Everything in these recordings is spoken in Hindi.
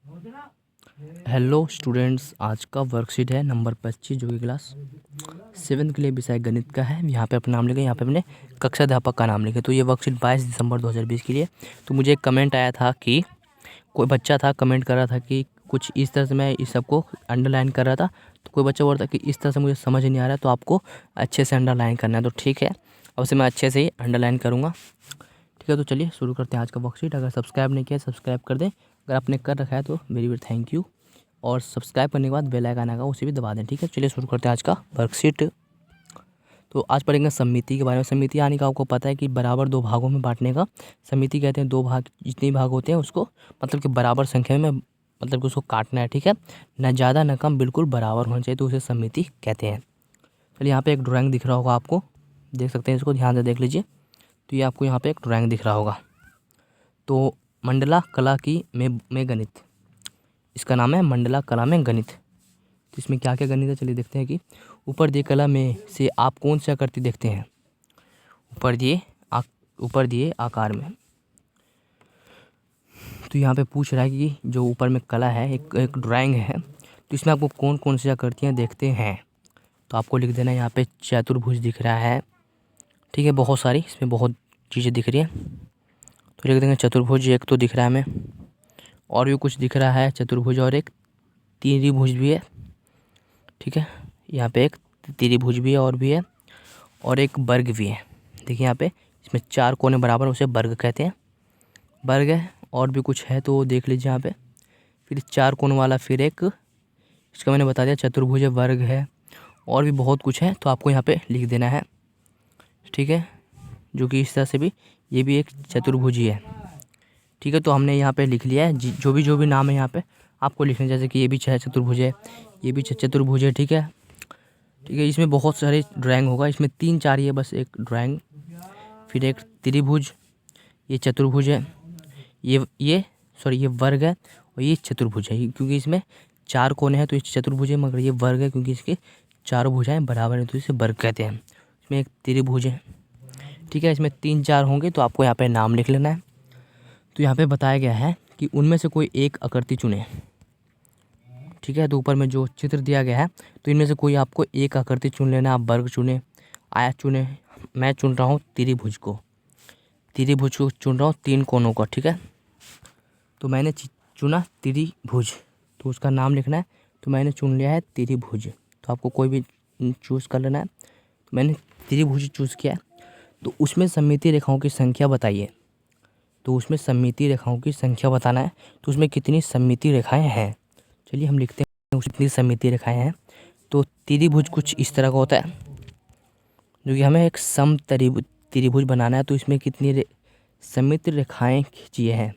हेलो स्टूडेंट्स, आज का वर्कशीट है नंबर 25 जो कि क्लास 7 के लिए विषय गणित का है। यहाँ पे अपना नाम लिखें, यहाँ पे अपने कक्षा अध्यापक का नाम लिखें। तो ये वर्कशीट 22 दिसंबर 2020 के लिए। तो मुझे एक कमेंट आया था कि कोई बच्चा था कमेंट कर रहा था कि कुछ इस तरह से मैं इस सबको अंडरलाइन कर रहा था। तो कोई बच्चा बोल रहा था कि इस तरह से मुझे समझ नहीं आ रहा है, तो आपको अच्छे से अंडरलाइन करना है। तो ठीक है, अब से मैं अच्छे से ही अंडरलाइन करूँगा। ठीक है, तो चलिए शुरू करते हैं आज का वर्कशीट। अगर सब्सक्राइब नहीं किया सब्सक्राइब कर दें, अगर आपने कर रखा है तो वेरी वेरी थैंक यू। और सब्सक्राइब करने के बाद बेल आइकन आएगा, उसे भी दबा दें। ठीक है, चलिए शुरू करते हैं आज का वर्कशीट। तो आज पढ़ेंगे समिति के बारे में। समिति यानी कि आपको पता है कि बराबर दो भागों में बांटने का समिति कहते हैं। दो भाग, जितने भाग होते हैं उसको मतलब कि बराबर संख्या में मतलब कि उसको काटना है। ठीक है, न ज़्यादा न कम, बिल्कुल बराबर होना चाहिए, तो उसे समिति कहते हैं। चलिए, यहाँ पे एक ड्राइंग दिख रहा होगा आपको, देख सकते हैं, इसको ध्यान से देख लीजिए। तो ये आपको यहाँ पे एक ड्राइंग दिख रहा होगा। तो मंडला कला की में गणित, इसका नाम है मंडला कला में गणित। तो इसमें क्या क्या गणित है, चलिए देखते हैं कि ऊपर दिए कला में से आप कौन सी आकृति देखते हैं। ऊपर दिए आकार में। तो यहाँ पे पूछ रहा है कि जो ऊपर में कला है, एक ड्राइंग है, तो इसमें आपको कौन कौन सी आकृतियाँ देखते हैं। तो आपको लिख देना है यहाँ पे चतुर्भुज दिख रहा है। ठीक है, बहुत सारी इसमें बहुत चीज़ें दिख रही हैं, तो लिख देंगे चतुर्भुज। एक तो दिख रहा है हमें, और भी कुछ दिख रहा है चतुर्भुज, और एक त्रिभुज भी है। ठीक है, यहाँ पे एक त्रिभुज भी है, और भी है, और एक वर्ग भी है। देखिए यहाँ पे इसमें 4 कोने बराबर, उसे वर्ग कहते हैं, वर्ग है। और भी कुछ है तो देख लीजिए यहाँ पे। फिर 4 कोण वाला, फिर एक, इसका मैंने बता दिया चतुर्भुज है, वर्ग है, और भी बहुत कुछ है, तो आपको यहाँ पे लिख देना है। ठीक है, जो कि इस तरह से भी ये भी एक चतुर्भुज ही है। ठीक है, तो हमने यहाँ पे लिख लिया है जो भी नाम है यहाँ पे आपको लिखना है। जैसे कि ये भी चतुर्भुज है, ये भी चतुर्भुज है। ठीक है, ठीक है, इसमें बहुत सारे ड्राइंग होगा, इसमें 3-4 ही है बस एक ड्राइंग। फिर एक त्रिभुज, ये चतुर्भुज है, ये वर्ग है, और ये चतुर्भुज है। क्योंकि इसमें 4 कोने हैं तो ये चतुर्भुज है, मगर ये वर्ग है क्योंकि इसके 4 भुजाएं बराबर हैं, तो इसे वर्ग कहते हैं। इसमें एक त्रिभुज है। ठीक है, इसमें 3-4 होंगे, तो आपको यहाँ पे नाम लिख लेना है। तो यहाँ पे बताया गया है कि उनमें से कोई एक आकृति चुने। ठीक है, तो ऊपर में जो चित्र दिया गया है, तो इनमें से कोई आपको एक आकृति चुन लेना। आप वर्ग चुने, आयत चुने, मैं चुन रहा हूँ त्रिभुज को चुन रहा हूँ 3 कोनों का। ठीक है, तो मैंने चुना त्रिभुज, तो उसका नाम लिखना है। तो मैंने चुन लिया है त्रिभुज, तो आपको कोई भी चूज़ कर लेना है। तो मैंने त्रिभुज चूज़ किया है। तो उसमें सममितीय रेखाओं की संख्या बताइए। तो उसमें सममितीय रेखाओं की संख्या बताना है, तो उसमें कितनी सममितीय रेखाएं हैं। चलिए हम लिखते हैं उसमें कितनी सममितीय रेखाएं हैं। तो त्रिभुज कुछ इस तरह का होता है, जो कि हमें एक त्रिभुज बनाना है। तो इसमें कितनी सममितीय रेखाएं खींची हैं।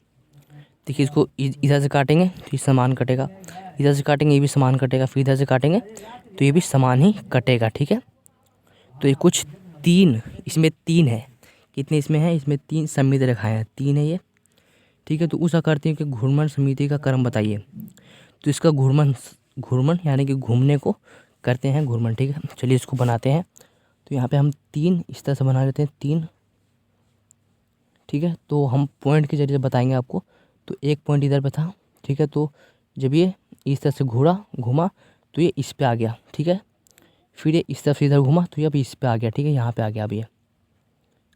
देखिए, इसको इधर से काटेंगे तो ये समान कटेगा, इधर से काटेंगे ये भी समान कटेगा, फिर इधर से काटेंगे तो ये भी समान ही कटेगा। ठीक है, तो ये कुछ 3, इसमें 3 है। कितने इसमें है, इसमें 3 सममितीय रेखाएं हैं, 3 है ये। ठीक है, तो उस आकृति के घूर्णन समिति का क्रम बताइए। तो इसका घूर्णन यानी कि घूमने को करते हैं घूर्णन। ठीक है, चलिए इसको बनाते हैं। तो यहाँ पे हम 3 इस तरह से बना लेते हैं, 3। ठीक है, तो हम पॉइंट के जरिए बताएंगे आपको। तो एक पॉइंट इधर पे था। ठीक है, तो जब ये इस तरह से घूमा तो ये इस पे आ गया। ठीक है, फिर ये इस तरफ से इधर घूमा तो ये अब इस पे आ गया। ठीक है, यहाँ पे आ गया,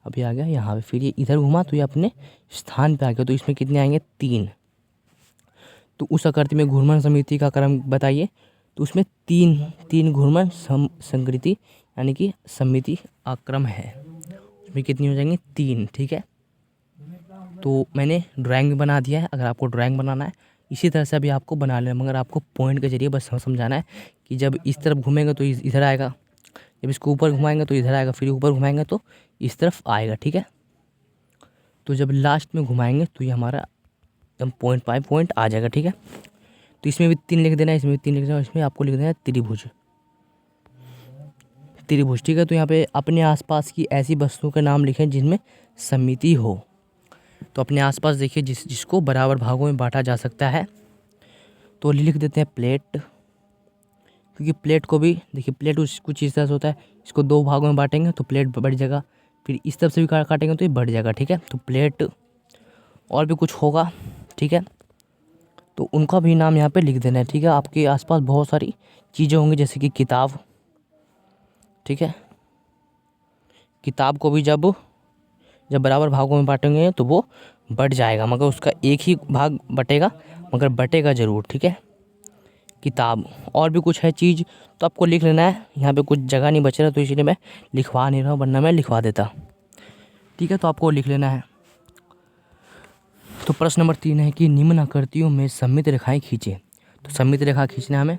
अभी आ गया यहाँ पे। फिर ये इधर घुमा तो ये अपने स्थान पे आ गया। तो इसमें कितने आएंगे, 3। तो उस आकृति में घूर्णन समिति का क्रम बताइए। तो उसमें 3 घूर्णन संकृति यानी कि समिति आक्रम है, उसमें कितनी हो जाएंगी, 3। ठीक है, तो मैंने ड्राइंग बना दिया है। अगर आपको ड्राइंग बनाना है इसी तरह से अभी आपको बना लेना, मगर आपको पॉइंट के जरिए बस समझाना है कि जब इस तरफ घूमेंगे तो इधर आएगा, जब इसको ऊपर घुमाएंगे तो इधर आएगा, फिर ऊपर घुमाएंगे तो इस तरफ आएगा। ठीक है, तो जब लास्ट में घुमाएंगे तो ये हमारा एकदम पॉइंट आ जाएगा। ठीक है, तो इसमें भी 3 लिख देना है, इसमें भी 3 लिख देना है, इसमें आपको लिख देना है त्रिभुज। ठीक है, तो यहाँ पे अपने आसपास की ऐसी वस्तुओं के नाम लिखें जिनमें सममिति हो। तो अपने आसपास देखिए जिसको बराबर भागों में बांटा जा सकता है, तो लिख देते हैं प्लेट। क्योंकि प्लेट को भी देखिए, प्लेट कुछ इस तरह से होता है, इसको 2 भागों में बांटेंगे तो प्लेट बढ़ जाएगा, फिर इस तरफ से भी काटेंगे तो ये बढ़ जाएगा। ठीक है, तो प्लेट, और भी कुछ होगा। ठीक है, तो उनका भी नाम यहाँ पे लिख देना है, ठीक है। आपके आसपास बहुत सारी चीज़ें होंगी जैसे कि किताब, ठीक है। किताब को भी जब बराबर भागों में बांटेंगे तो वो बढ़ जाएगा, मगर उसका एक ही भाग बटेगा, मगर बटेगा ज़रूर, ठीक है। किताब और भी कुछ है चीज़ तो आपको लिख लेना है। यहाँ पे कुछ जगह नहीं बच रहा तो इसीलिए मैं लिखवा नहीं रहा हूँ, वरना मैं लिखवा देता, ठीक है। तो आपको लिख लेना है। तो प्रश्न नंबर 3 है कि निम्न आकृतियों में सममित रेखाएं खींचे। तो सममित रेखा खींचना हमें,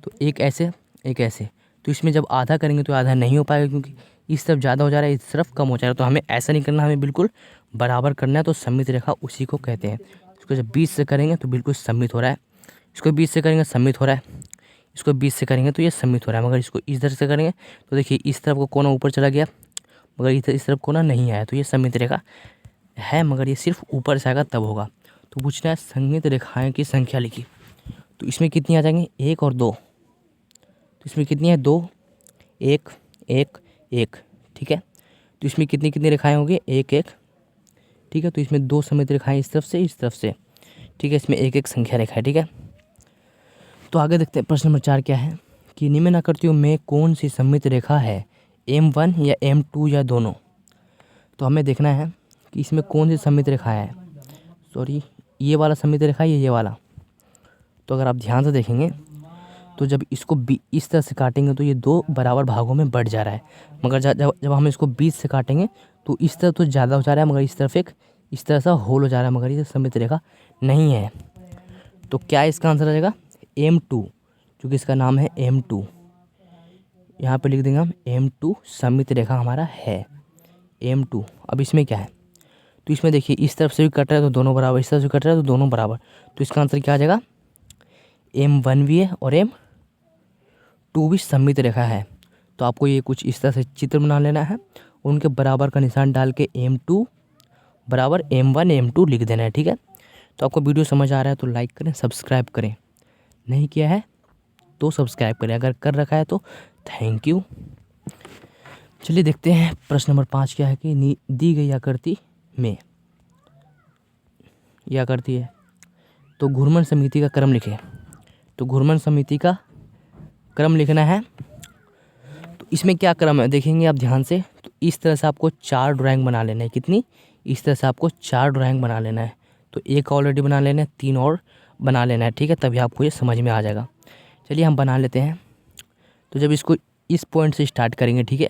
तो एक ऐसे एक ऐसे। तो इसमें जब आधा करेंगे तो आधा नहीं हो पाएगा, क्योंकि इस तरफ ज़्यादा हो जा रहा है, इस तरफ कम हो जा रहा है। तो हमें ऐसा नहीं करना, हमें बिल्कुल बराबर करना है। तो सममित रेखा उसी को कहते हैं। इसको जब 20 से करेंगे तो बिल्कुल सममित हो रहा है, इसको 20 से करेंगे सममित हो रहा है, इसको 20 से करेंगे तो ये सममित हो रहा है। मगर इसको इस तरह से करेंगे तो देखिए इस तरफ को कोना ऊपर चला गया, मगर इस तरफ कोना नहीं आया, तो ये सममित रेखा है, मगर ये सिर्फ ऊपर से आएगा तब होगा। तो पूछना है सममित रेखाएं की संख्या लिखी। तो इसमें कितनी आ जाएंगी, 1 और 2। तो इसमें कितनी है, 2, 1, 1, 1, ठीक है। तो इसमें कितनी कितनी रेखाएं होंगी, 1, 1, ठीक है। तो इसमें 2 सममित रेखाएं इस तरफ से इस तरफ से, ठीक है। इसमें 1, 1 संख्या रेखा है, ठीक है। तो आगे देखते हैं प्रश्न नंबर 4 क्या है कि निम्न आकृतियों में कौन सी सममित रेखा है, M1 या M2 या दोनों। तो हमें देखना है कि इसमें कौन सी सममित रेखा है। सॉरी, ये वाला सममित रेखा है, ये वाला। तो अगर आप ध्यान से देखेंगे तो जब इसको इस तरह से काटेंगे तो ये 2 बराबर भागों में बढ़ जा रहा है, मगर जब हम इसको 20 से काटेंगे तो इस तरफ तो ज़्यादा हो जा रहा है, मगर इस तरफ एक इस तरह सा होल हो जा रहा है, मगर ये सममित रेखा नहीं है। तो क्या इसका आंसर आ जाएगा, M2, क्योंकि इसका नाम है M2। यहाँ पे लिख देंगे हम M2 सममित रेखा हमारा है, M2। अब इसमें क्या है, तो इसमें देखिए इस तरफ से भी कट रहा है तो दोनों बराबर, इस तरफ से कट रहा है तो दोनों बराबर। तो इसका आंसर क्या आ जाएगा, M1 भी है और M2 भी सममित रेखा है। तो आपको ये कुछ इस तरह से चित्र बना लेना है, उनके बराबर का निशान डाल के M2 बराबर M1 M2 लिख देना है, ठीक है। तो आपको वीडियो समझ आ रहा है तो लाइक करें, सब्सक्राइब करें, नहीं किया है तो सब्सक्राइब करें, अगर कर रखा है तो थैंक यू। चलिए देखते हैं प्रश्न नंबर 5 क्या है कि दी गई आकृति में, यह आकृति है तो घूर्णन समिति का क्रम लिखें। तो घूर्णन समिति का क्रम लिखना है। तो इसमें क्या क्रम है देखेंगे आप ध्यान से, तो इस तरह से आपको 4 ड्राइंग बना लेना है। कितनी, इस तरह से आपको 4 ड्राइंग बना लेना है। तो एक ऑलरेडी बना लेना है, 3 और बना लेना है, ठीक है, तभी आपको ये समझ में आ जाएगा। चलिए हम बना लेते हैं। तो जब इसको इस पॉइंट से स्टार्ट करेंगे, ठीक है,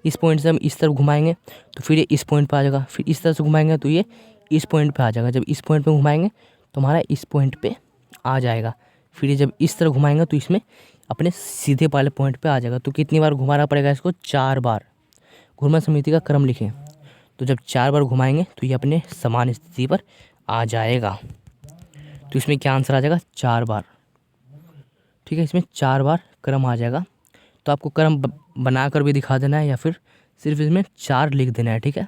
इस पॉइंट से हम इस तरफ घुमाएंगे तो फिर ये इस पॉइंट पे आ जाएगा, फिर इस तरह से घुमाएंगे तो ये इस पॉइंट पे आ जाएगा। जब इस पॉइंट पे घुमाएंगे तो हमारा इस पॉइंट पे आ जाएगा, फिर ये जब इस तरह घुमाएंगे तो इसमें अपने सीधे वाले पॉइंट पे आ जाएगा। तो कितनी बार घुमाना पड़ेगा इसको, 4 बार। घूर्णन समिति का क्रम लिखें। तो जब 4 बार घुमाएंगे तो ये अपने समान स्थिति पर आ जाएगा। तो इसमें क्या आंसर आ जाएगा, 4 बार, ठीक है। इसमें 4 बार क्रम आ जाएगा। तो आपको क्रम बना कर भी दिखा देना है या फिर सिर्फ इसमें 4 लिख देना है, ठीक है।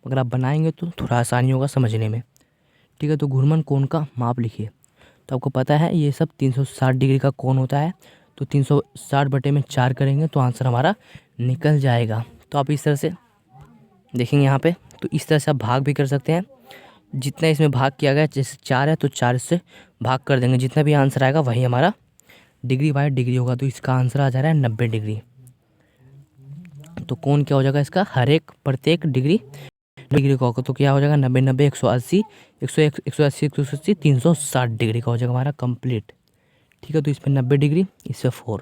अगर आप बनाएंगे तो थोड़ा आसानी होगा समझने में, ठीक है। तो घूर्णन कोण का माप लिखिए। तो आपको पता है ये सब 360 डिग्री का कोण होता है। तो 360 बटे में 4 करेंगे तो आंसर हमारा निकल जाएगा। तो आप इस तरह से देखेंगे यहाँ पे, तो इस तरह से आप भाग भी कर सकते हैं। जितना इसमें भाग किया गया, जैसे 4 है तो 4 से भाग कर देंगे, जितना भी आंसर आएगा वही हमारा डिग्री बाय डिग्री होगा। तो इसका आंसर आ जा रहा है 90 डिग्री। तो कोण क्या हो जाएगा इसका, हर एक प्रत्येक डिग्री का होगा। तो क्या हो जाएगा, 90 90 180 180 180 360 डिग्री का हो जाएगा हमारा कंप्लीट, ठीक है। तो इसमें 90 डिग्री, इससे 4,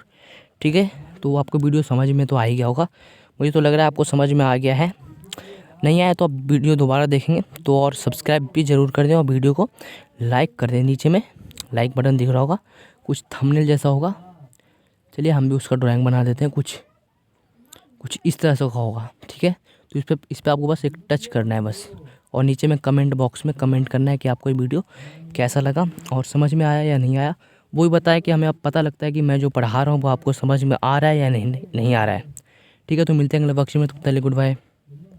ठीक है। तो आपको वीडियो समझ में तो आ ही गया होगा, मुझे तो लग रहा है आपको समझ में आ गया है। नहीं आया तो आप वीडियो दोबारा देखेंगे तो, और सब्सक्राइब भी ज़रूर कर दें और वीडियो को लाइक कर दें। नीचे में लाइक बटन दिख रहा होगा, कुछ थंबनेल जैसा होगा। चलिए हम भी उसका ड्राइंग बना देते हैं, कुछ इस तरह से होगा, ठीक है। तो इस पर आपको बस एक टच करना है बस, और नीचे में कमेंट बॉक्स में कमेंट करना है कि आपको ये वीडियो कैसा लगा और समझ में आया या नहीं आया। वो ही बताए कि हमें अब पता लगता है कि मैं जो पढ़ा रहा हूँ वो आपको समझ में आ रहा है या नहीं आ रहा है, ठीक है। तो मिलते हैं अगले बक्से में, तब तक के लिए गुड बाय।